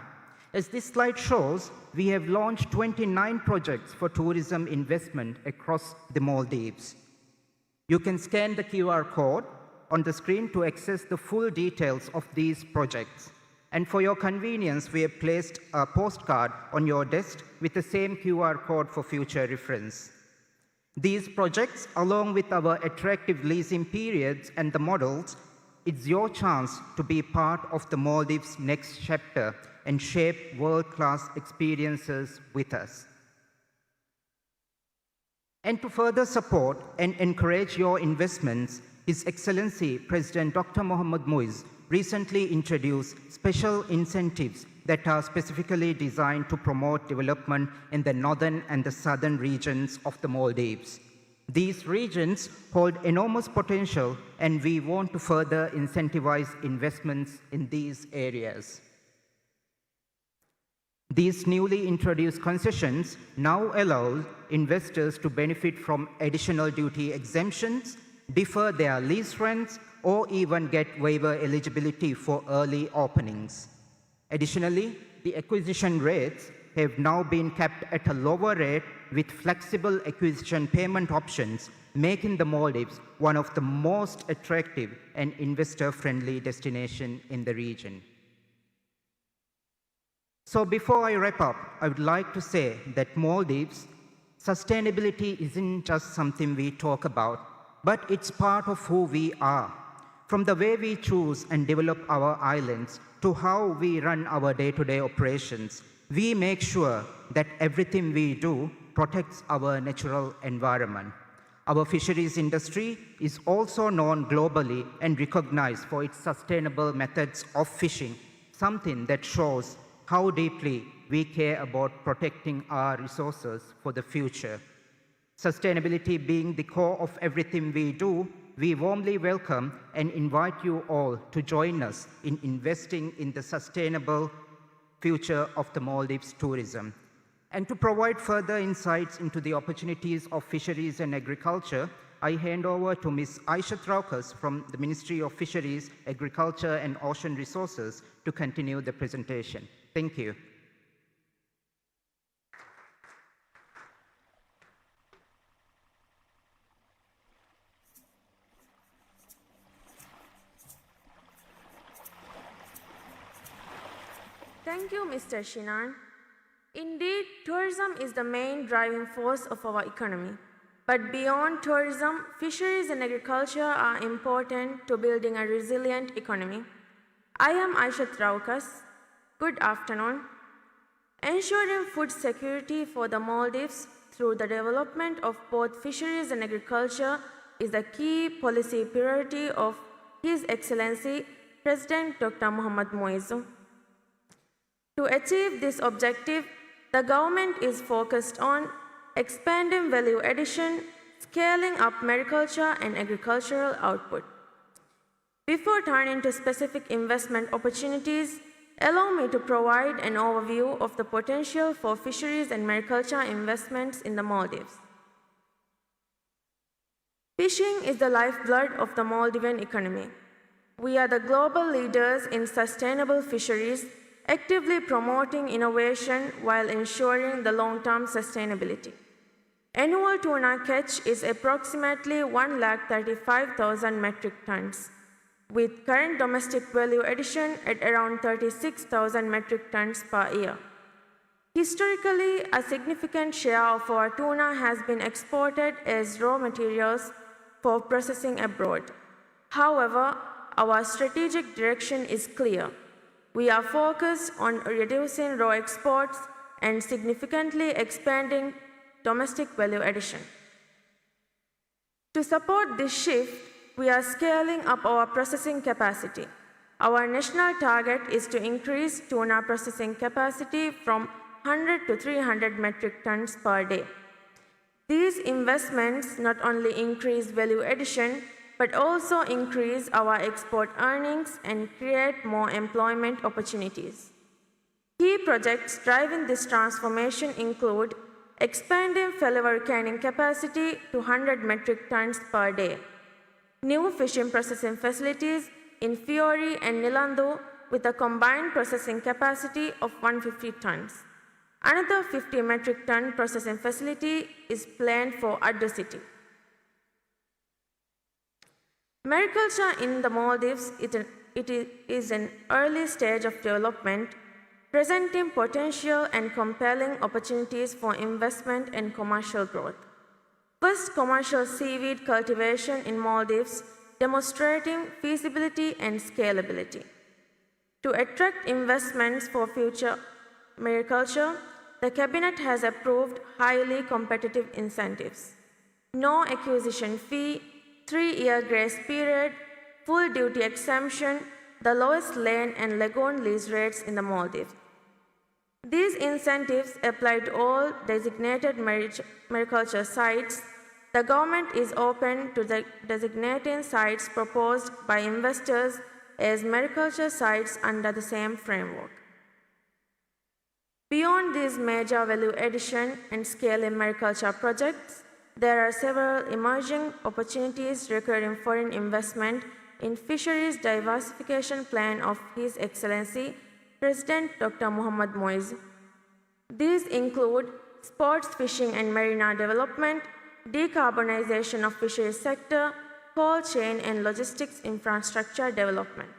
As this slide shows, we have launched 29 projects for tourism investment across the Maldives. You can scan the QR code on the screen to access the full details of these projects. And for your convenience, we have placed a postcard on your desk with the same QR code for future reference. These projects, along with our attractive leasing periods and the models, it's your chance to be part of the Maldives' next chapter and shape world-class experiences with us. And to further support and encourage your investments, His Excellency President Dr. Mohammad Muiz recently introduced special incentives that are specifically designed to promote development in the northern and the southern regions of the Maldives. These regions hold enormous potential, and we want to further incentivize investments in these areas. These newly introduced concessions now allow investors to benefit from additional duty exemptions, defer their lease rents, or even get waiver eligibility for early openings. Additionally, the acquisition rates have now been capped at a lower rate with flexible acquisition payment options, making the Maldives one of the most attractive and investor-friendly destinations in the region. So before I wrap up, I would like to say that Maldives, sustainability isn't just something we talk about, but it's part of who we are. From the way we choose and develop our islands to how we run our day-to-day operations, we make sure that everything we do protects our natural environment. Our fisheries industry is also known globally and recognized for its sustainable methods of fishing, something that shows how deeply we care about protecting our resources for the future. Sustainability being the core of everything we do, we warmly welcome and invite you all to join us in investing in the sustainable future of the Maldives tourism. And to provide further insights into the opportunities of fisheries and agriculture, I hand over to Ms. Aisha Traukas from the Ministry of Fisheries, Agriculture and Ocean Resources to continue the presentation. Thank you. Thank you, Mr. Shinan. Indeed, tourism is the main driving force of our economy. But beyond tourism, fisheries and agriculture are important to building a resilient economy. I am Aisha Traukas. Good afternoon. Ensuring food security for the Maldives through the development of both fisheries and agriculture is the key policy priority of His Excellency President Dr. Mohammad Muiz. To achieve this objective, the government is focused on expanding value addition, scaling up mariculture and agricultural output. Before turning to specific investment opportunities, allow me to provide an overview of the potential for fisheries and mariculture investments in the Maldives. Fishing is the lifeblood of the Maldivian economy. We are the global leaders in sustainable fisheries, actively promoting innovation while ensuring the long-term sustainability. Annual tuna catch is approximately 135,000 metric tons, with current domestic value addition at around 36,000 metric tons per year. Historically, a significant share of our tuna has been exported as raw materials for processing abroad. However, our strategic direction is clear. We are focused on reducing raw exports and significantly expanding domestic value addition. To support this shift, we are scaling up our processing capacity. Our national target is to increase tuna processing capacity from 100 to 300 metric tons per day. These investments not only increase value addition, but also increase our export earnings and create more employment opportunities. Key projects driving this transformation include expanding Feliver canning capacity to 100 metric tons per day, new fishing processing facilities in Fiori and Nilandu with a combined processing capacity of 150 tons. Another 50 metric ton processing facility is planned for Addo City. Mariculture in the Maldives is an early stage of development, presenting potential and compelling opportunities for investment and commercial growth. First commercial seaweed cultivation in Maldives, demonstrating feasibility and scalability. To attract investments for future mariculture, the Cabinet has approved highly competitive incentives: no acquisition fee, 3-year grace period, full duty exemption, the lowest land and lagoon lease rates in the Maldives. These incentives apply to all designated mariculture sites. The government is open to designating sites proposed by investors as mariculture sites under the same framework. Beyond these major value addition and scaling mariculture projects, there are several emerging opportunities requiring foreign investment in fisheries diversification plan of His Excellency President Dr. Mohammad Moise. These include sports fishing and marina development, decarbonization of fisheries sector, cold chain and logistics infrastructure development.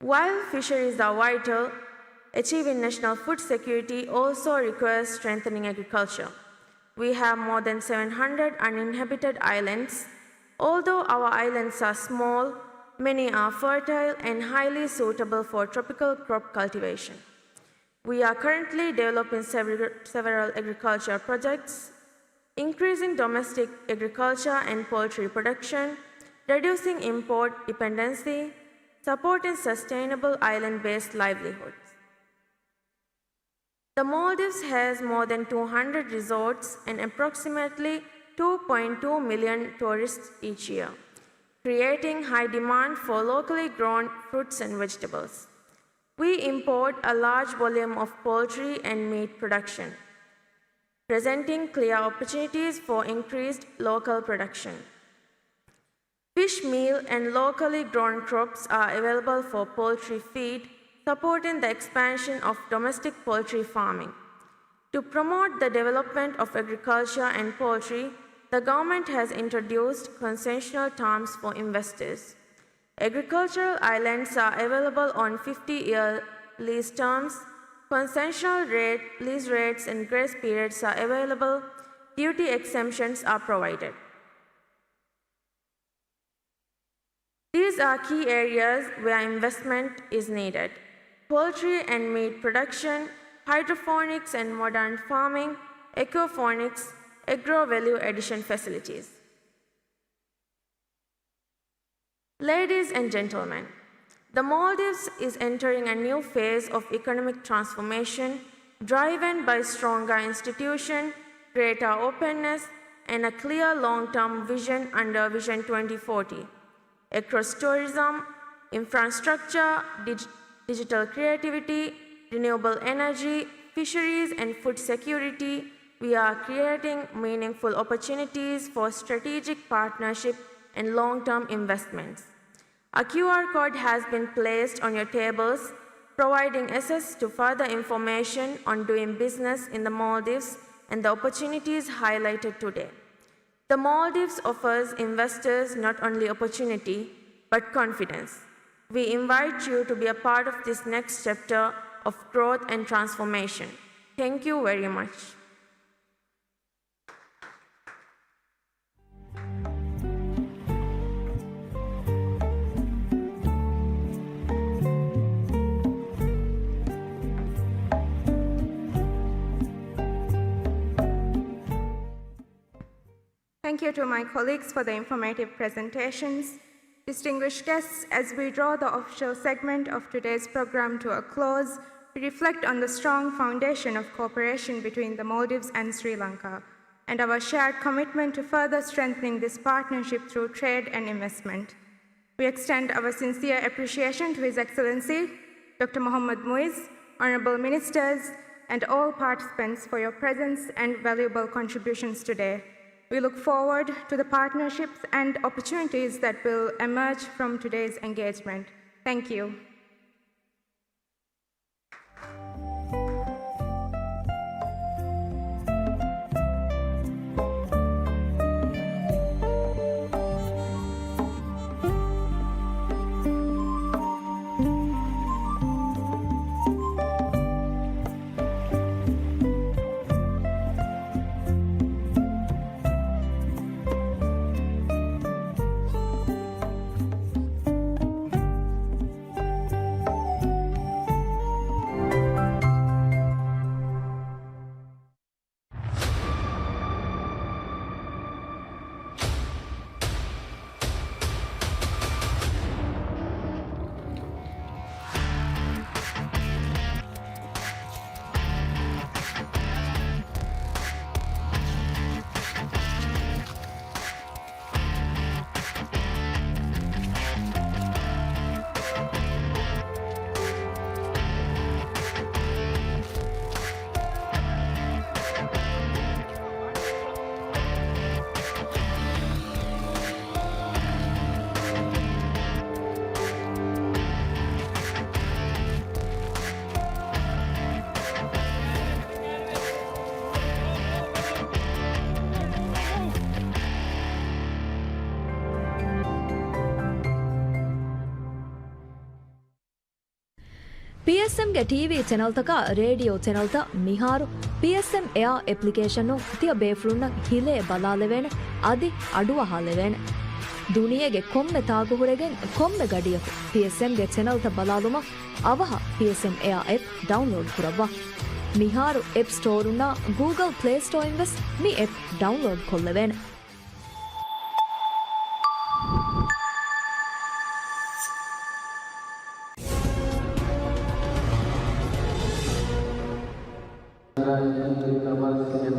While fisheries are vital, achieving national food security also requires strengthening agriculture. We have more than 700 uninhabited islands. Although our islands are small, many are fertile and highly suitable for tropical crop cultivation. We are currently developing several agriculture projects, increasing domestic agriculture and poultry production, reducing import dependency, supporting sustainable island-based livelihoods. The Maldives has more than 200 resorts and approximately 2.2 million tourists each year, creating high demand for locally grown fruits and vegetables. We import a large volume of poultry and meat production, presenting clear opportunities for increased local production. Fish meal and locally grown crops are available for poultry feed, supporting the expansion of domestic poultry farming. To promote the development of agriculture and poultry, the government has introduced concessional terms for investors. Agricultural islands are available on 50-year lease terms, concessional lease rates and grace periods are available, duty exemptions are provided. These are key areas where investment is needed: poultry and meat production, hydroponics and modern farming, aquaponics, agro-value addition facilities. Ladies and gentlemen, the Maldives is entering a new phase of economic transformation driven by stronger institutions, greater openness, and a clear long-term vision under Vision 2040. Across tourism, infrastructure, digital creativity, renewable energy, fisheries, and food security, we are creating meaningful opportunities for strategic partnership and long-term investments. A QR code has been placed on your tables, providing access to further information on doing business in the Maldives and the opportunities highlighted today. The Maldives offers investors not only opportunity, but confidence. We invite you to be a part of this next chapter of growth and transformation. Thank you very much. Thank you to my colleagues for the informative presentations. Distinguished guests, as we draw the official segment of today's program to a close, we reflect on the strong foundation of cooperation between the Maldives and Sri Lanka, and our shared commitment to further strengthening this partnership through trade and investment. We extend our sincere appreciation to His Excellency, Dr. Mohammad Muiz, Honorable Ministers, and all participants for your presence and valuable contributions today. We look forward to the partnerships and opportunities that will emerge from today's engagement. Thank you. PSM ಗೆ TV channel ತಕ radio channel ತ ಮಿಹಾರು PSM Air application ತಿಯ ಬೇಫ್ಲುನ್ನ ಹಿಲೆ ಬಲಾಲೆವೇನೆ ಅದಿ ಅಡುವ ಹಾಲೆವೇನೆ ದುನಿಯೆಗೆ ಕೊಮ್ಮೆ ತಾಗುಹುರೆಗೆನ್ ಕೊಮ್ಮೆ ಗಡಿಯಕು PSM ಗೆ channel ತ ಬಲಾಲುಮ ಅವಹ PSM Air app download ಕುರವ್ವ ಮಿಹಾರು ಆಪ್ ಸ್ಟೋರ್ ಉನ್ನ Google Play Store ಇಂವೆಸ್ ಮಿ ಆಪ್ ಡೌನ್ಲೋಡ್ ಕೊಲ್ಲೆವೇನೆ Gracias.